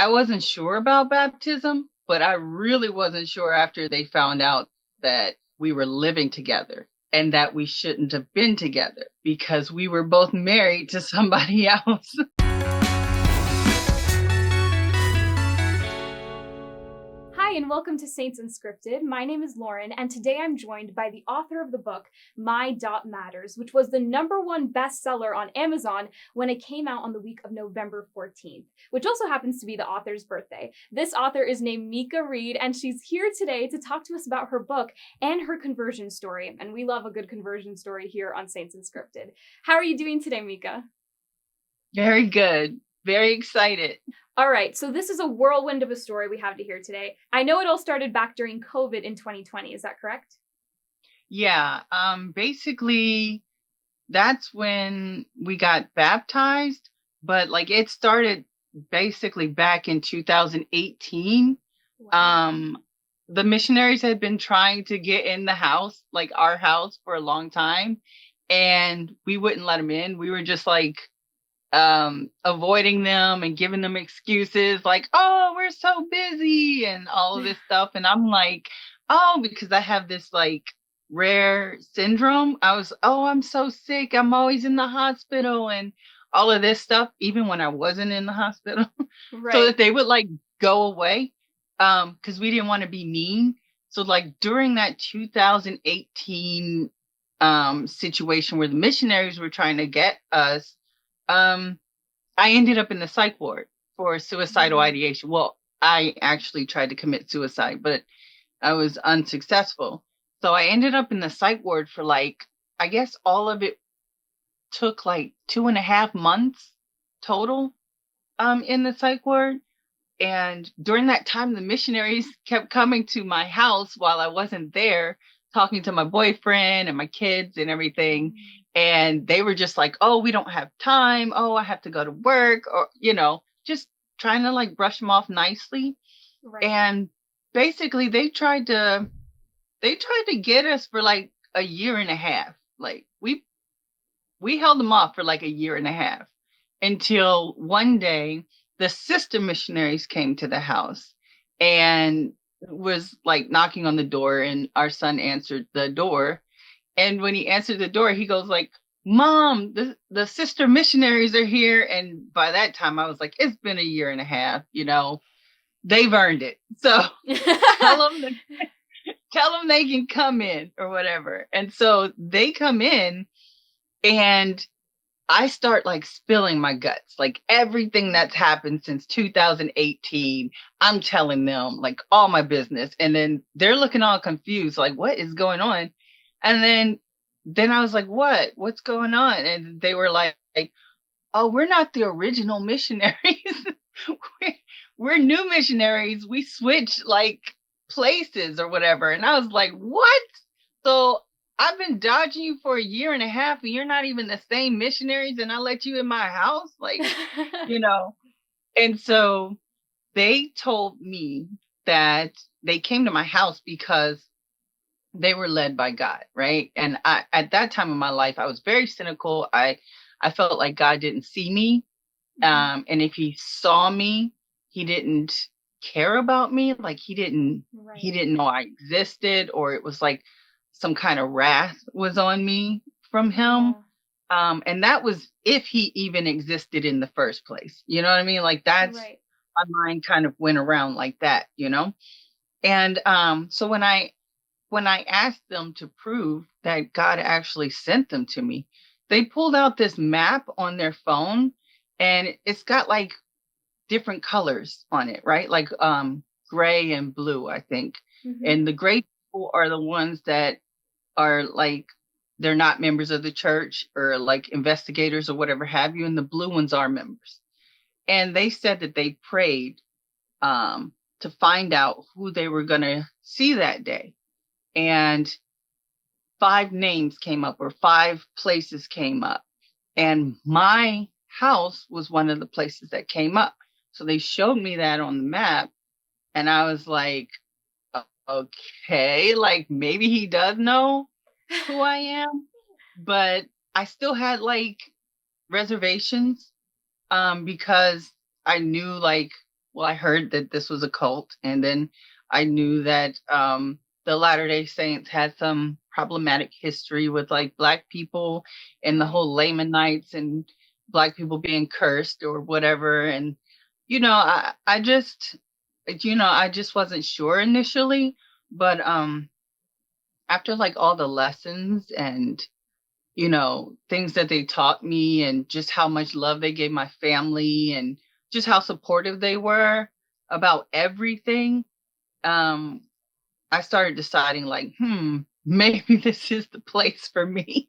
I wasn't sure about baptism, but I really wasn't sure after they found out that we were living together and that we shouldn't have been together because we were both married to somebody else. Hi, and welcome to Saints Unscripted. My name is Lauren, and today I'm joined by the author of the book, My Matters, which was the #1 bestseller on Amazon when it came out on the week of November 14th, which also happens to be the author's birthday. This author is named Meka Reed, and she's here today to talk to us about her book and her conversion story. And we love a good conversion story here on Saints Unscripted. How are you doing today, Meka? Very good. Very excited. All right, so this is a whirlwind of a story we have to hear today. I know it all started back during COVID in 2020. Is that correct? Yeah. Basically, that's when we got baptized, but like it started basically back in 2018. Wow. The missionaries had been trying to get in the house, like our house, for a long time, and we wouldn't let them in. We were just like avoiding them and giving them excuses like, oh, we're so busy and all of this stuff. And I'm like, oh, because I have this like rare syndrome. Oh, I'm so sick. I'm always in the hospital and all of this stuff, even when I wasn't in the hospital, so Right. that they would like go away. Because we didn't want to be mean. So like during that 2018 situation where the missionaries were trying to get us, um, I ended up in the psych ward for suicidal Mm. ideation. Well, I actually tried to commit suicide, but I was unsuccessful. So I ended up in the psych ward for like, I guess all of it took like 2.5 months total in the psych ward. And during that time, the missionaries kept coming to my house while I wasn't there, talking to my boyfriend and my kids and everything. And they were just like, oh, we don't have time. Oh, I have to go to work, or, just trying to like brush them off nicely. Right. And basically they tried to get us for like a year and a half. Like we held them off for like a year and a half until one day the sister missionaries came to the house and was like knocking on the door, and our son answered the door. And when he answered the door, he goes like, Mom, the sister missionaries are here. And by that time I was like, it's been a year and a half, they've earned it. So tell them tell them they can come in or whatever. And so they come in, and I start like spilling my guts, like everything that's happened since 2018. I'm telling them like all my business. And then they're looking all confused, like, what is going on? And then I was like, what's going on? And they were like, oh, we're not the original missionaries. we're, we're new missionaries. We switched like places or whatever. And I was like, what? So I've been dodging you for a year and a half, and you're not even the same missionaries, and I let you in my house? Like, you know. And so they told me that they came to my house because they were led by God, right? And I, at that time in my life, I was very cynical. I felt like God didn't see me, Mhm. and if He saw me, He didn't care about me. Like He Right. didn't know I existed, or it was like some kind of wrath was on me from Him. Yeah. And that was if He even existed in the first place. You know what I mean? Like that's Right. my mind kind of went around like that. And so when I asked them to prove that God actually sent them to me, they pulled out this map on their phone, and it's got like different colors on it, right? Like gray and blue, I think. Mhm. And the gray people are the ones that are like they're not members of the church or like investigators or whatever have you, and the blue ones are members. And they said that they prayed to find out who they were going to see that day. And 5 names came up, or 5 places came up. And my house was one of the places that came up. So they showed me that on the map. And I was like, okay, like maybe he does know who I am. But I still had like reservations because I knew like well, I heard that this was a cult, and then I knew that the Latter-day Saints had some problematic history with like Black people and the Right. whole Lamanites and Black people being cursed or whatever. And I just I just wasn't sure initially, but after like all the lessons and things that they taught me and just how much love they gave my family and just how supportive they were about everything, um, I started deciding like, maybe this is the place for me,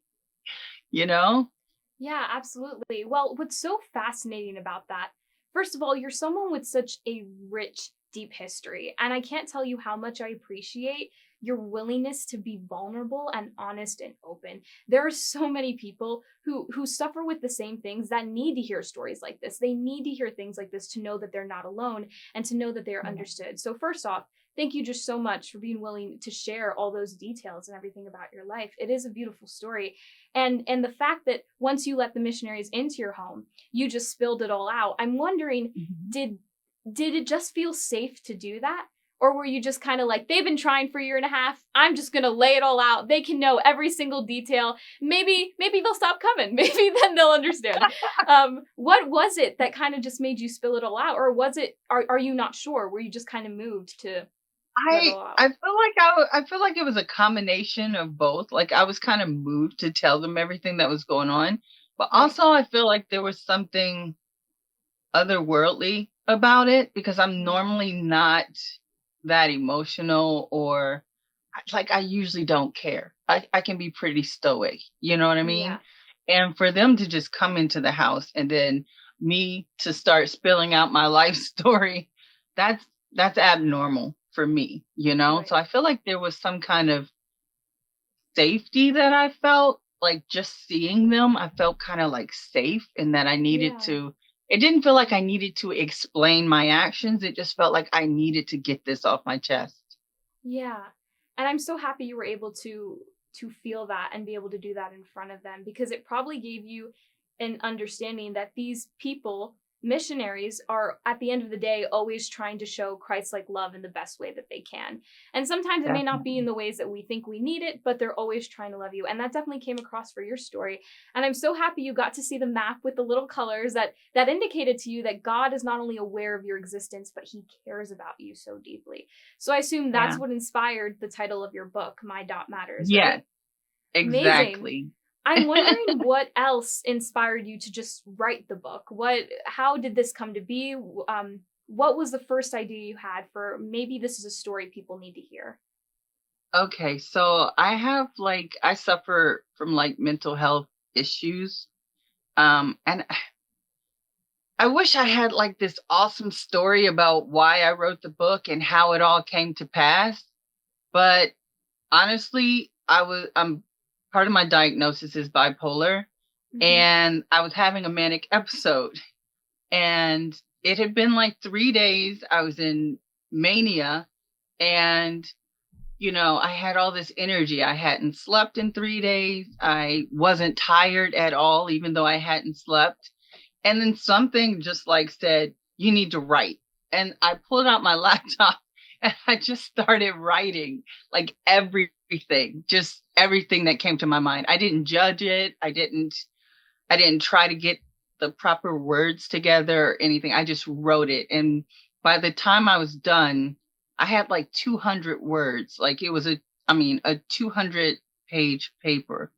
you know? Yeah, absolutely. Well, what's so fascinating about that, first of all, you're someone with such a rich, deep history. And I can't tell you how much I appreciate your willingness to be vulnerable and honest and open. There are so many people who suffer with the same things that need to hear stories like this. They need to hear things like this to know that they're not alone and to know that they're Yeah. understood. So first off, thank you just so much for being willing to share all those details and everything about your life. It is a beautiful story, and the fact that once you let the missionaries into your home, you just spilled it all out. I'm wondering, Mhm. did it just feel safe to do that, or were you just kind of like, they've been trying for a year and a half, I'm just gonna lay it all out, they can know every single detail, maybe they'll stop coming, maybe then they'll understand. What was it that kind of just made you spill it all out, or was it, are you not sure, were you just kind of moved to let it I all out? I feel like I feel like it was a combination of both. Like I was kind of moved to tell them everything that was going on, but Right. also I feel like there was something otherworldly about it because I'm Mm. normally not that emotional or like I usually don't care. I can be pretty stoic, you know what I mean? Yeah. And for them to just come into the house and then me to start spilling out my life story, that's that's abnormal for me, you know? Right. So I feel like there was some kind of safety that I felt, like, just seeing them, I felt kinda, like, safe and that I needed Yeah. to it didn't feel like I needed to explain my actions, it just felt like I needed to get this off my chest. Yeah. And I'm so happy you were able to feel that and be able to do that in front of them, because it probably gave you an understanding that these people, missionaries, are at the end of the day always trying to show Christ-like love in the best way that they can. And sometimes it may not be in Definitely. the ways that we think we need it, but they're always trying to love you. And that definitely came across for your story. And I'm so happy you got to see the map with the little colors that indicated to you that God is not only aware of your existence, but he cares about you so deeply. So I assume that's Yeah. what inspired the title of your book, My Dot Matters, Yes, right? Amazing. exactly. I'm wondering what else inspired you to just write the book. How did this come to be? What was the first idea you had for, maybe this is a story people need to hear? Okay, so I suffer from, like, mental health issues, and I wish I had, like, this awesome story about why I wrote the book and how it all came to pass, but honestly, part of my diagnosis is bipolar, Hmm. and I was having a manic episode, and it had been, like, 3 days, I was in mania, and, I had all this energy, I hadn't slept in 3 days, I wasn't tired at all, even though I hadn't slept, and then something just, like, said, "You need to write." And I pulled out my laptop and I just started writing, like, everything, just everything that came to my mind. I didn't judge it. I didn't try to get the proper words together or anything. I just wrote it. And by the time I was done, I had like 200 words. Like a 200-page paper.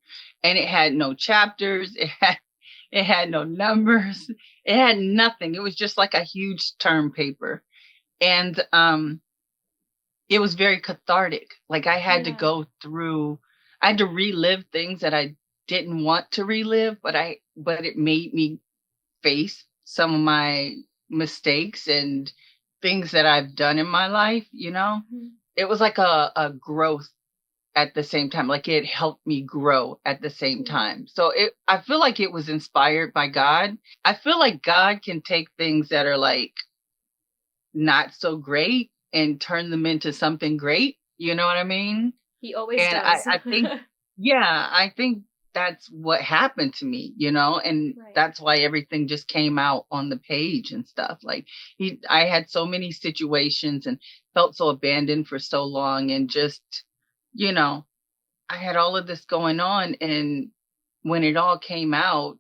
And it had no chapters. It had no numbers. It had nothing. It was just like a huge term paper. And it was very cathartic. Like Yeah. I had to relive things that I didn't want to relive, but it made me face some of my mistakes and things that I've done in my life. Hmm. It was like a growth at the same time. Like it helped me grow at the same Yeah. time. So I feel like it was inspired by God. I feel like God can take things that are like not so great and turn them into something great. You know what I mean? He always And does. I think, yeah, I think that's what happened to me, you know, and Right. that's why everything just came out on the page and stuff. Like I had so many situations and felt so abandoned for so long, and just, you know, I had all of this going on, and when it all came out,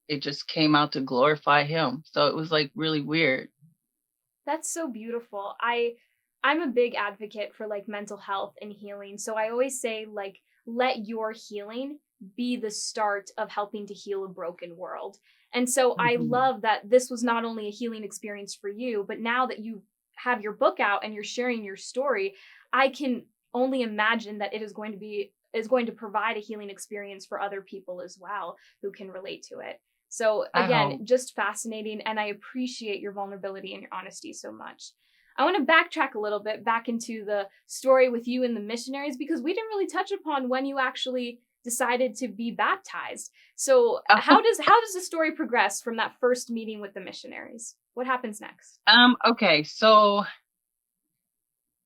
it just came out to glorify him. So it was like really weird. That's so beautiful. I'm a big advocate for like mental health and healing. So I always say like let your healing be the start of helping to heal a broken world. And so I Mhm. love that this was not only a healing experience for you, but now that you have your book out and you're sharing your story, I can only imagine that it is going to provide a healing experience for other people as well who can relate to it. So I again, hope. just fascinating, and I appreciate your vulnerability and your honesty so much. I want to backtrack a little bit back into the story with you and the missionaries because we didn't really touch upon when you actually decided to be baptized. So how does the story progress from that first meeting with the missionaries? What happens next? Okay, so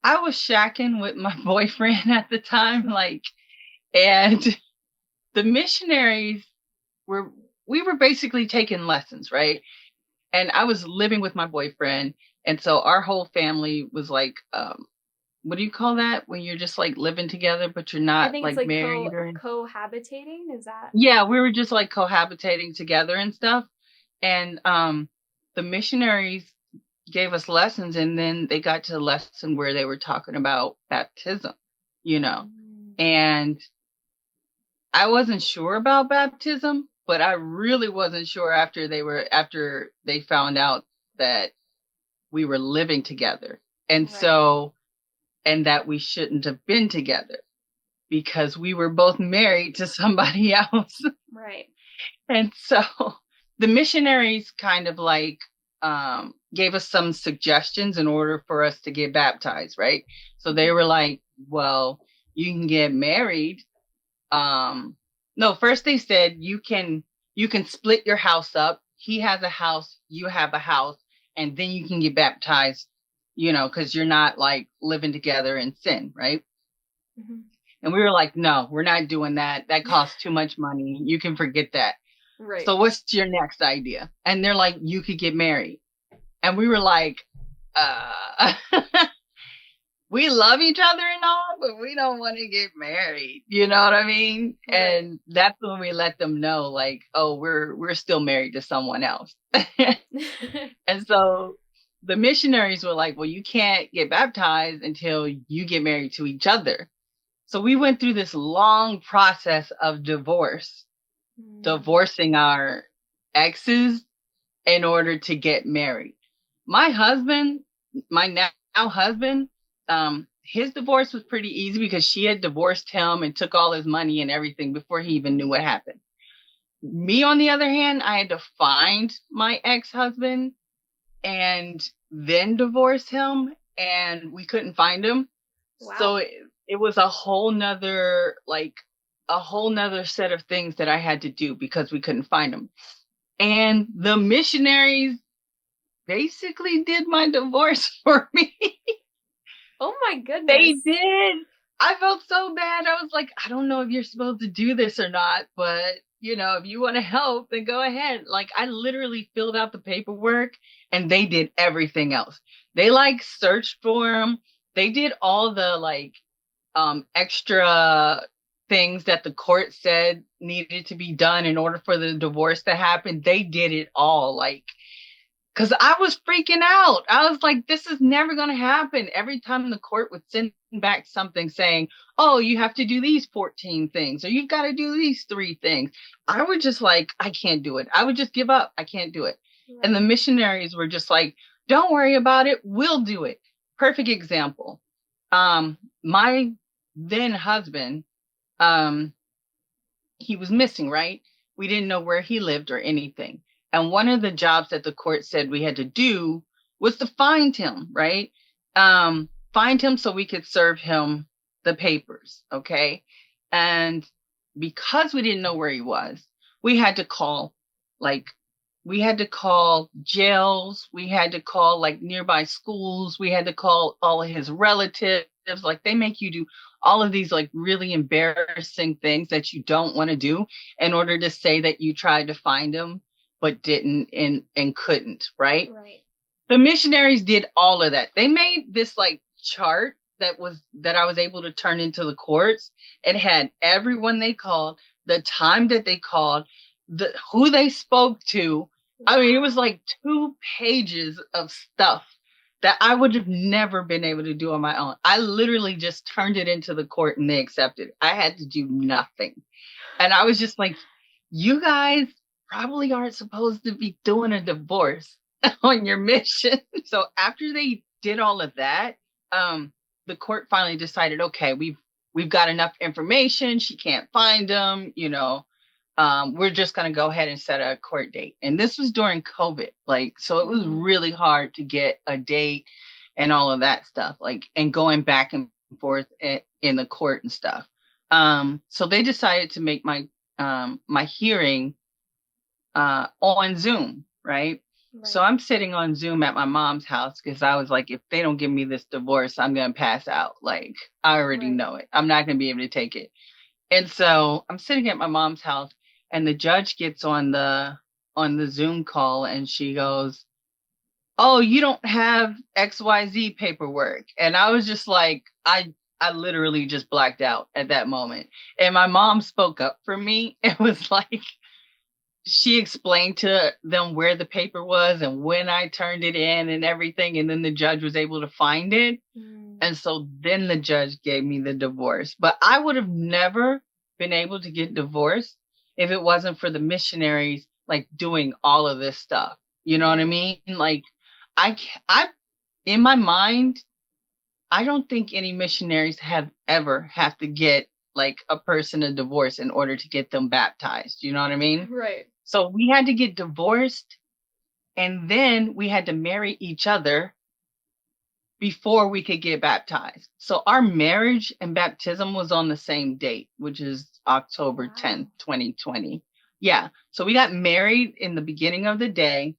I was shacking with my boyfriend at the time, like, and the missionaries were, we were basically taking lessons, right? And I was living with my boyfriend, and so our whole family was like, what do you call that when you're just like living together but you're I not think it's like like married or cohabitating. Is that yeah, we were just like cohabitating together and stuff. And the missionaries gave us lessons, and then they got to the lesson where they were talking about baptism, you know. mm, And I wasn't sure about baptism, but I really wasn't sure after they found out that we were living together. And right? so, and that we shouldn't have been together because we were both married to somebody else. Right. And so the missionaries kind of like gave us some suggestions in order for us to get baptized, right? So they Mhm. were like, well, you can get married. No, first they said you can split your house up. He has a house, you have a house, and then you can get baptized, you know, because you're not like living together in sin, right? Mhm. And we were like, no, we're not doing that. That costs too much money. You can forget that. Right. So what's your next idea? And they're like, you could get married. And we were like, uh, we love each other and all, but we don't want to get married. You know what I mean? Right. And that's when we let them know, like, oh, we're still married to someone else. And so the missionaries were like, well, you can't get baptized until you get married to each other. So we went through this long process of Mm. divorcing our exes in order to get married. My husband, my now husband, his divorce was pretty easy because she had divorced him and took all his money and everything before he even knew what happened. Me, on the other hand, I had to find my ex-husband and then divorce him, and we couldn't find him. So Wow. it was a whole nother, like, a whole nother set of things that I had to do because we couldn't find him. And the missionaries basically did my divorce for me. Oh my They goodness. did. I felt so bad. I was like, I don't know if you're supposed to do this or not, but you know, if you want to help, then go ahead. Like, I literally filled out the paperwork and they did everything else. They like searched for him. They did all the like extra things that the court said needed to be done in order for the divorce to happen. They did it all. Like, because I was freaking out. I was like, this is never going to happen. Every time the court would send back something saying, oh, you have to do these 14 things, or you've got to do these 3 things, I would just like, I can't do it. I would just give up. I can't do it. And the Right. missionaries were just like, don't worry about it. We'll do it. Perfect example. My then husband, um, he was missing, right? We didn't know where he lived or anything. And one of the jobs that the court said we had to do was to find him, right? Find him so we could serve him the papers, okay? And because we didn't know where he was, we had to call, like, we had to call jails, we had to call like nearby schools, we had to call all of his relatives, Like they make you do all of these like really embarrassing things that you don't want to do in order to say that you tried to find them but didn't and couldn't, right? Right. The missionaries did all of that. They made this like chart that I was able to turn into the courts. It had everyone they called, the time that they called, the who they spoke to. I mean, it was like 2 pages of stuff that I would have never been able to do on my own. I literally just turned it into the court and they accepted. I had to do nothing. And I was just like, you guys probably aren't supposed to be doing a divorce on your mission. So after they did all of that, the court finally decided, okay, we've got enough information. She can't find them, we're just going to go ahead and set a court date. And this was during COVID. Like, so it was really hard to get a date and all of that stuff, like, and going back and forth in the court and stuff. So they decided to make my hearing on Zoom, right? So I'm sitting on Zoom at my mom's house because I was like, if they don't give me this divorce, I'm gonna pass out. Like, I already know it. I'm not gonna be able to take it. And so I'm sitting at my mom's house, and the judge gets on the Zoom call, and she goes, "Oh, you don't have XYZ paperwork." And I was just like, I literally just blacked out at that moment. And my mom spoke up for me. It was like she explained to them where the paper was and when I turned it in and everything. And then the judge was able to find it. And so then the judge gave me the divorce. But I would have never been able to get divorced if it wasn't for the missionaries like doing all of this stuff. You know what I mean? Like I in my mind, I don't think any missionaries have to get like a person a divorce in order to get them baptized. You know what I mean? Right. So we had to get divorced and then we had to marry each other before we could get baptized. So our marriage and baptism was on the same date, which is October 10th, 2020. Yeah. So we got married in the beginning of the day.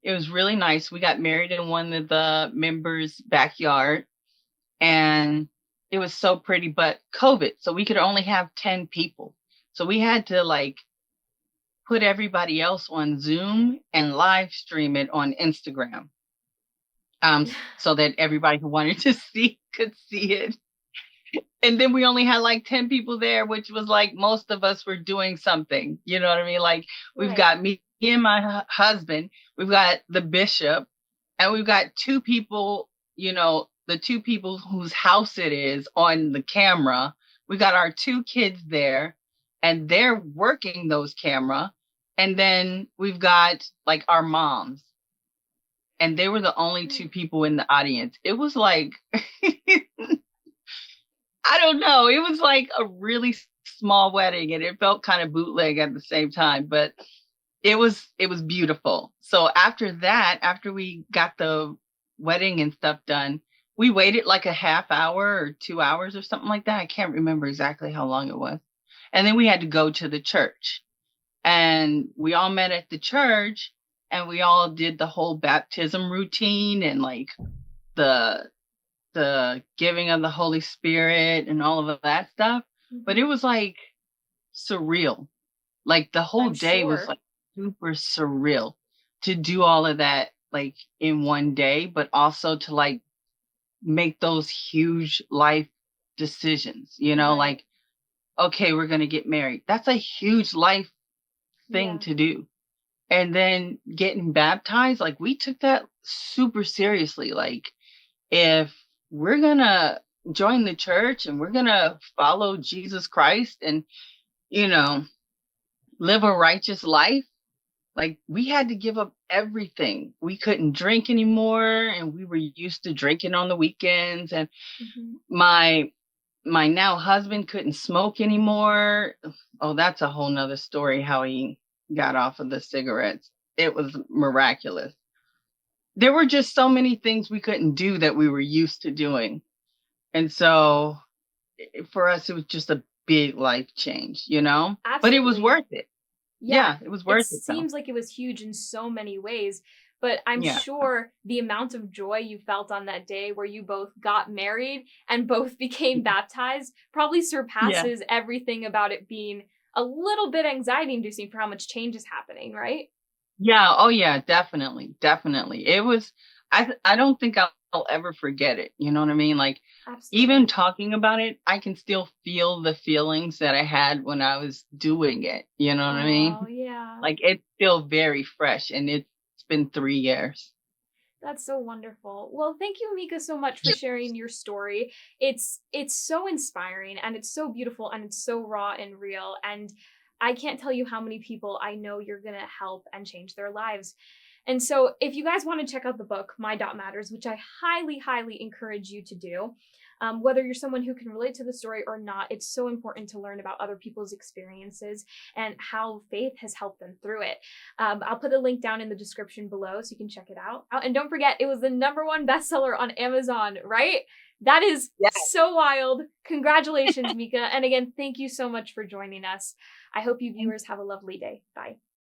It was really nice. We got married in one of the members' backyard and it was so pretty, but COVID. So we could only have 10 people. So we had to like put everybody else on Zoom and live stream it on Instagram. So that everybody who wanted to see could see it. And then we only had like 10 people there, which was like most of us were doing something. You know what I mean? Like we've got me and my husband, we've got the bishop, and we've got two people, the two people whose house it is on the camera. We got our two kids there, and they're working those camera. And then we've got like our moms, and they were the only two people in the audience. It was like, I don't know. It was like a really small wedding and it felt kind of bootleg at the same time, but it was beautiful. So after that, after we got the wedding and stuff done, we waited like a half hour or 2 hours or something like that. I can't remember exactly how long it was. And then we had to go to the church. And we all met at the church and we all did the whole baptism routine and like the giving of the Holy Spirit and all of that stuff. But it was like surreal. Like the whole day was like super surreal to do all of that like in one day, but also to like make those huge life decisions, like, okay, we're going to get married. That's a huge life thing to do. And then getting baptized, like we took that super seriously. Like if we're going to join the church and we're going to follow Jesus Christ and, live a righteous life, like we had to give up everything. We couldn't drink anymore. And we were used to drinking on the weekends. And my now husband couldn't smoke anymore. Oh, that's a whole nother story, how he got off of the cigarettes. It was miraculous. There were just so many things we couldn't do that we were used to doing. And so for us, it was just a big life change, Absolutely. But it was worth it. Yeah, it was worth it. It seems like it was huge in so many ways. but I'm Yeah. sure the amount of joy you felt on that day where you both got married and both became baptized probably Yeah. surpasses everything about it being a little bit anxiety inducing for how much change is happening, right? Yeah. Oh, yeah. Definitely. Definitely. It was. I don't think I'll ever forget it. You know what I mean? Like even Absolutely. talking about it, I can still feel the feelings that I had when I was doing it. You know what I Oh, mean? yeah. Like it's still very fresh, and it's been 3 years. That's so wonderful. Well, thank you, Mika, so much for Yeah. sharing your story. It's so inspiring and it's so beautiful and it's so raw and real. And I can't tell you how many people I know you're gonna help and change their lives. And so if you guys want to check out the book, My Dot Matters, which I highly, highly encourage you to do, whether you're someone who can relate to the story or not, it's so important to learn about other people's experiences and how faith has helped them through it. I'll put a link down in the description below so you can check it out. Oh, and don't forget, it was the #1 bestseller on Amazon, right? That is Yeah. so wild. Congratulations, Mika. And again, thank you so much for joining us. I hope you viewers have a lovely day. Bye.